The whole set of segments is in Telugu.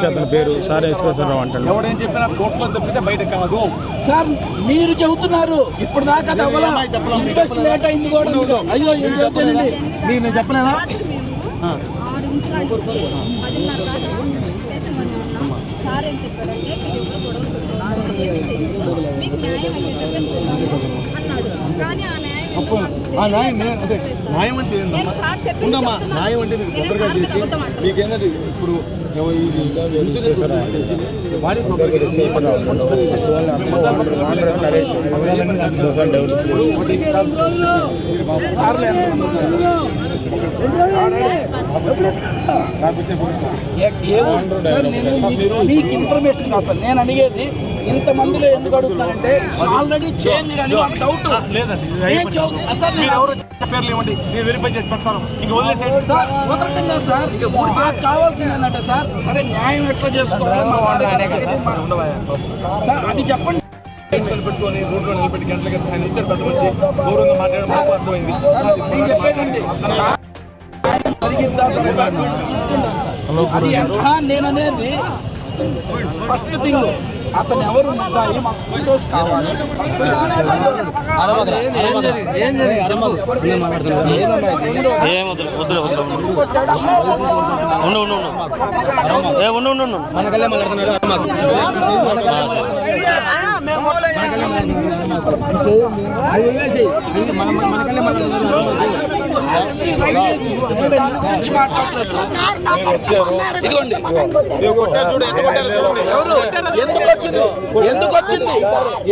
అతని పేరు సార్ విశ్వేశ్వరరావు అంటారు. ఎవడేం చెప్పినా కోర్టులో తప్పితే బయట కాదు సార్. మీరు చెబుతున్నారు ఇప్పుడు దాకా ఇన్వెస్ట్ లేట్ అయింది కూడా. అయ్యో ఏం చెప్తానండి, నేను చెప్పలేదా? న్యాయం అంటే ఉందమ్మా, న్యాయం అంటే మీకు కొబ్బరిగా చేసి మీకేంటంటే ఇప్పుడు మీకు ఇన్ఫర్మేషన్ కాదు సార్ నేను అడిగేది. ఇంతమందిలో ఎందుకు అడుగుతున్నానంటే ఆల్రెడీ చేంజ్ అని డౌట్ లేదండి. పేర్లు ఇవ్వండి, నేను వెరిఫై చేసి పెడతాను. ఇంక వదిలేసేయండి సార్. వదలటంగా సార్ నాకు కావాల్సింది ఏంటంటే సార్, సరే న్యాయం ఎట్లా చేసుకోవాలి సార్ అది చెప్పండి. పెట్టుకొని రోడ్లో నిలబెట్టి గంటలకి ఆయన ఇచ్చారు పెద్ద మంచి గౌరవంగా మాట్లాడడం అర్థమైంది. నేను చెప్పేదండి నేను అనేది ఫస్ట్ థింగ్ అతను ఎవరు ముద్దాయి మాకు ఫోటోస్ కావాలి. ఎవరు ఎందుకు వచ్చింది ఎందుకు వచ్చింది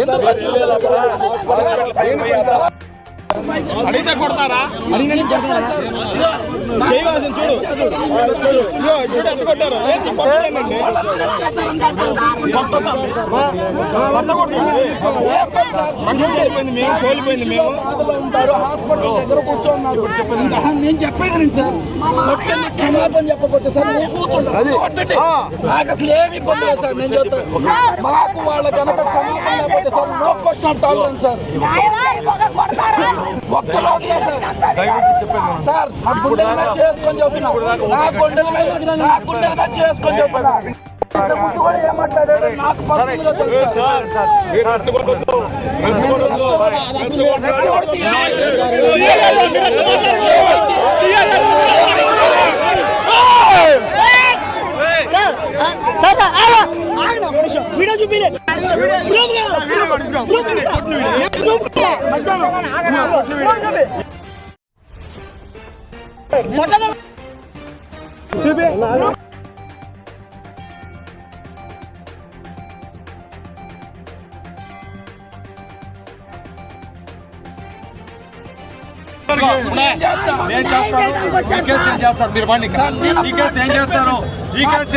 ఎందుకు వచ్చింది అడిగితే కొడతారా? చేయవలసింది చూడు ఎంత కొట్టారు. అయిపోయింది మేము కోల్పోయింది మేము హాస్పిటల్ దగ్గర కూర్చోన్నారు. నేను చెప్పేది సార్ కొట్టండి, క్షమాపణ చెప్పకపోతే సార్ నేను కూర్చుంటాను. కొట్టండి, నాకు అసలు ఏమి ఇబ్బంది లేదు సార్. నేను చెప్తాను మాకు వాళ్ళ కనుక క్షమాపణ లేకపోతే sir no question of tolerance sir. ఒక్కరోజు సార్ నా గుండెల మీద చేసుకొని చెప్తున్నా, నా గుండెల మీద చేసుకొని చెప్తున్నా. ముందు కూడా ఏమాట్లాడాడు నాకు పర్సనల్గా తెలుసు. వీడియో చూపిలే నేను చేస్తాను. ఈ కేసు ఏం చేస్తారు మీరు? ఈ కేసు ఏం చేస్తారు? ఈ కేసు